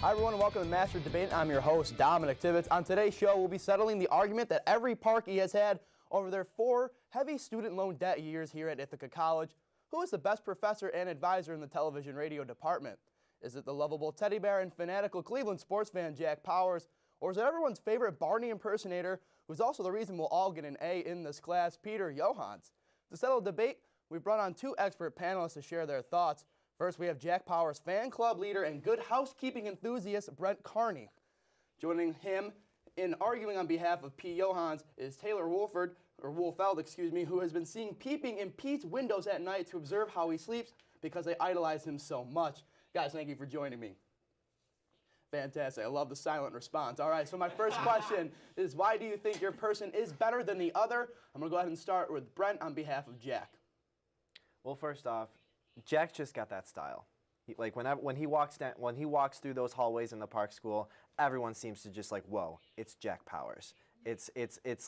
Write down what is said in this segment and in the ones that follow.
Hi everyone and welcome to Master Debate. I'm your host, Dominic Tibbetts. On today's show, we'll be settling the argument that every Parkey has had over their 4 heavy student loan debt years here at Ithaca College. Who is the best professor and advisor in the television radio department? Is it the lovable teddy bear and fanatical Cleveland sports fan Jack Powers? Or is it everyone's favorite Barney impersonator, who's also the reason we'll all get an A in this class, Peter Johans? To settle the debate, we brought on 2 expert panelists to share their thoughts. First, we have Jack Powers fan club leader and good housekeeping enthusiast Brent Carney. Joining him in arguing on behalf of P. Johans is Taylor Wolfeld, who has been seen peeping in Pete's windows at night to observe how he sleeps because they idolize him so much. Guys, thank you for joining me. Fantastic. I love the silent response. All right, so my first question is, why do you think your person is better than the other? I'm going to go ahead and start with Brent on behalf of Jack. Well, first off, Jack's just got that style. When he walks through those hallways in the Park School, everyone seems to just like, whoa, it's Jack Powers. It's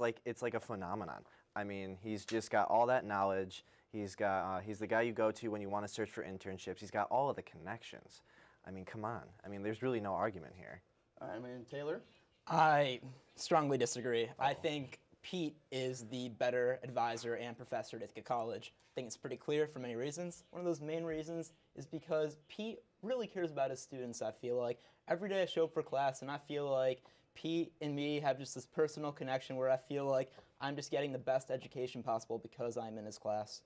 like a phenomenon. I mean, he's just got all that knowledge. He's the guy you go to when you want to search for internships. He's got all of the connections. I mean, come on. I mean, there's really no argument here. All right, I mean, Taylor? I strongly disagree. I think Pete is the better advisor and professor at Ithaca College. I think it's pretty clear for many reasons. One of those main reasons is because Pete really cares about his students, I feel like. Every day I show up for class and I feel like Pete and me have just this personal connection where I feel like I'm just getting the best education possible because I'm in his class.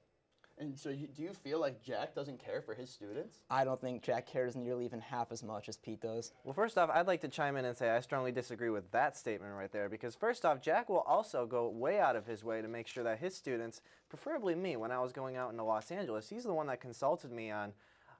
And so do you feel like Jack doesn't care for his students? I don't think Jack cares nearly even half as much as Pete does. Well, first off, I'd like to chime in and say I strongly disagree with that statement right there, because first off, Jack will also go way out of his way to make sure that his students, preferably me, when I was going out into Los Angeles, he's the one that consulted me on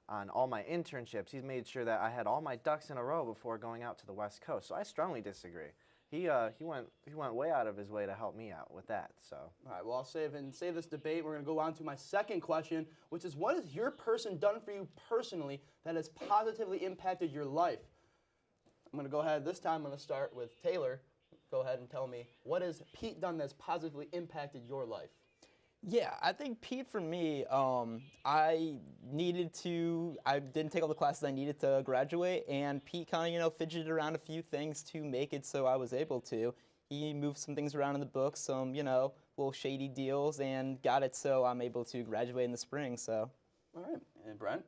all my internships. He's made sure that I had all my ducks in a row before going out to the West Coast. So I strongly disagree. He went way out of his way to help me out with that. So. All right, well, I'll save this debate. We're going to go on to my second question, which is, what has your person done for you personally that has positively impacted your life? I'm going to go ahead. This time I'm going to start with Taylor. Go ahead and tell me, what has Pete done that's positively impacted your life? Yeah, I think Pete, for me, I didn't take all the classes I needed to graduate, and Pete kind of, fidgeted around a few things to make it so I was able to. He moved some things around in the book, some, little shady deals, and got it so I'm able to graduate in the spring, so. All right, and Brent?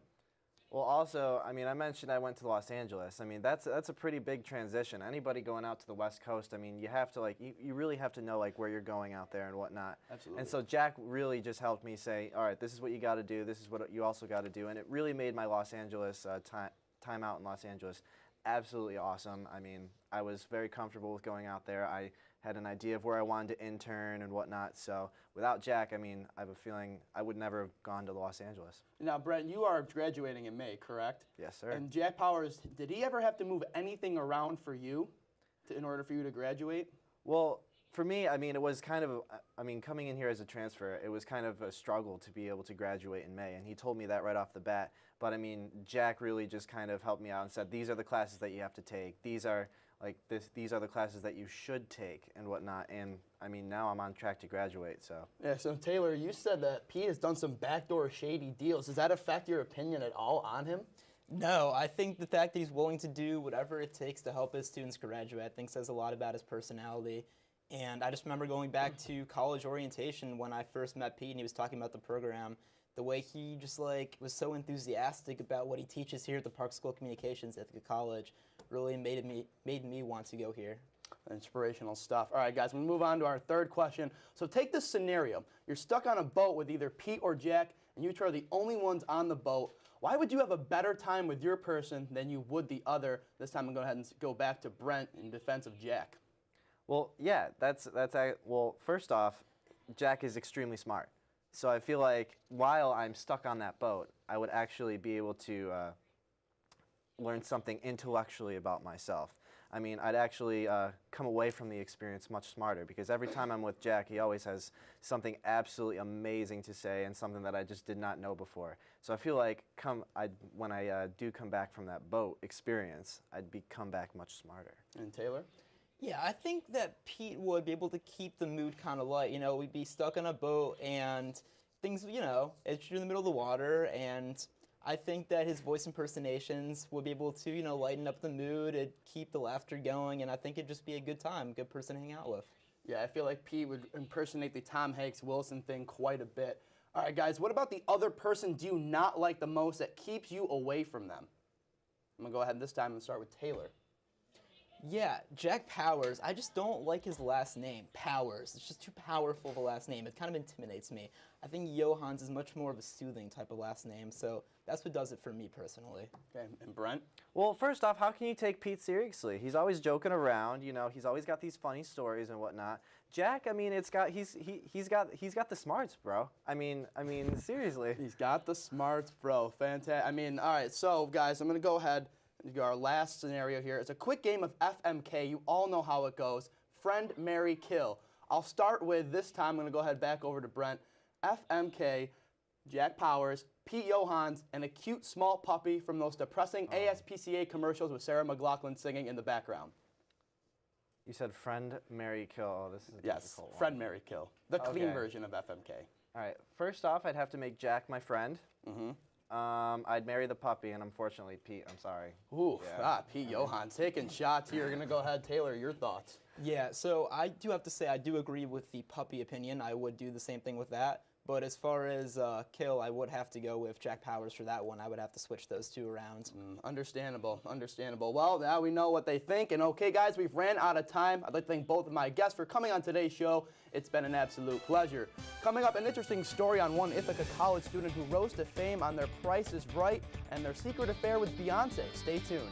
Well, also, I mean, I mentioned I went to Los Angeles. I mean, that's a pretty big transition. Anybody going out to the West Coast, I mean, you have to, you really have to know, where you're going out there and whatnot. Absolutely. And so Jack really just helped me say, all right, this is what you got to do. This is what you also got to do. And it really made my Los Angeles time out in Los Angeles absolutely awesome. I mean, I was very comfortable with going out there. I had an idea of where I wanted to intern and whatnot. So without Jack, I mean, I have a feeling I would never have gone to Los Angeles. Now, Brent, you are graduating in May, correct? Yes, sir. And Jack Powers, did he ever have to move anything around for you in order for you to graduate? Well, for me, I mean, it was kind of, coming in here as a transfer, it was kind of a struggle to be able to graduate in May. And he told me that right off the bat. But, I mean, Jack really just kind of helped me out and said, these are the classes that you have to take. These are the classes that you should take and whatnot. And, I mean, now I'm on track to graduate, so. Yeah, so Taylor, you said that Pete has done some backdoor shady deals. Does that affect your opinion at all on him? No, I think the fact that he's willing to do whatever it takes to help his students graduate, I think says a lot about his personality. And I just remember going back to college orientation when I first met Pete and he was talking about the program. The way he just was so enthusiastic about what he teaches here at the Park School of Communications at Ithaca College really made me want to go here. Inspirational stuff. All right, guys, we'll move on to our third question. So take this scenario. You're stuck on a boat with either Pete or Jack, and you two are the only ones on the boat. Why would you have a better time with your person than you would the other? This time I'm going to go ahead and go back to Brent in defense of Jack. Well, yeah, well, first off, Jack is extremely smart. So I feel like while I'm stuck on that boat, I would actually be able to learn something intellectually about myself. I mean, I'd actually come away from the experience much smarter, because every time I'm with Jack, he always has something absolutely amazing to say and something that I just did not know before. So I feel like when I do come back from that boat experience, I'd come back much smarter. And Taylor? Yeah, I think that Pete would be able to keep the mood kind of light. We'd be stuck on a boat and things, it's in the middle of the water, and I think that his voice impersonations would be able to, you know, lighten up the mood, and keep the laughter going, and I think it'd just be a good time, good person to hang out with. Yeah, I feel like Pete would impersonate the Tom Hanks Wilson thing quite a bit. All right, guys, what about the other person do you not like the most that keeps you away from them? I'm going to go ahead this time and start with Taylor. Yeah, Jack Powers. I just don't like his last name, Powers. It's just too powerful of a last name. It kind of intimidates me. I think Johans is much more of a soothing type of last name, so that's what does it for me personally. Okay, and Brent? Well, first off, how can you take Pete seriously? He's always joking around, you know. He's always got these funny stories and whatnot. Jack, I mean, he's got the smarts, bro. I mean, seriously. He's got the smarts, bro. Fantastic. I mean, all right, so guys, I'm going to go ahead and do our last scenario here. It's a quick game of FMK. You all know how it goes. Friend, marry, kill. I'll start with, this time, I'm going to go ahead back over to Brent. FMK, Jack Powers, Pete Johans, and a cute small puppy from those depressing ASPCA commercials with Sarah McLachlan singing in the background. You said friend, marry, kill. Oh, this is a Yes, difficult one. friend, marry, kill. The clean Okay. version of FMK. All right. First off, I'd have to make Jack my friend. Mm-hmm. I'd marry the puppy, and unfortunately, Pete. I'm sorry. Ooh, Yeah. Pete Johans taking shots here. Going to go ahead, Taylor, your thoughts. Yeah, so I do have to say I do agree with the puppy opinion. I would do the same thing with that. But as far as kill, I would have to go with Jack Powers for that one. I would have to switch those two around. Understandable, understandable. Well, now we know what they think. And okay, guys, we've ran out of time. I'd like to thank both of my guests for coming on today's show. It's been an absolute pleasure. Coming up, an interesting story on one Ithaca College student who rose to fame on their Price is Right and their secret affair with Beyonce. Stay tuned.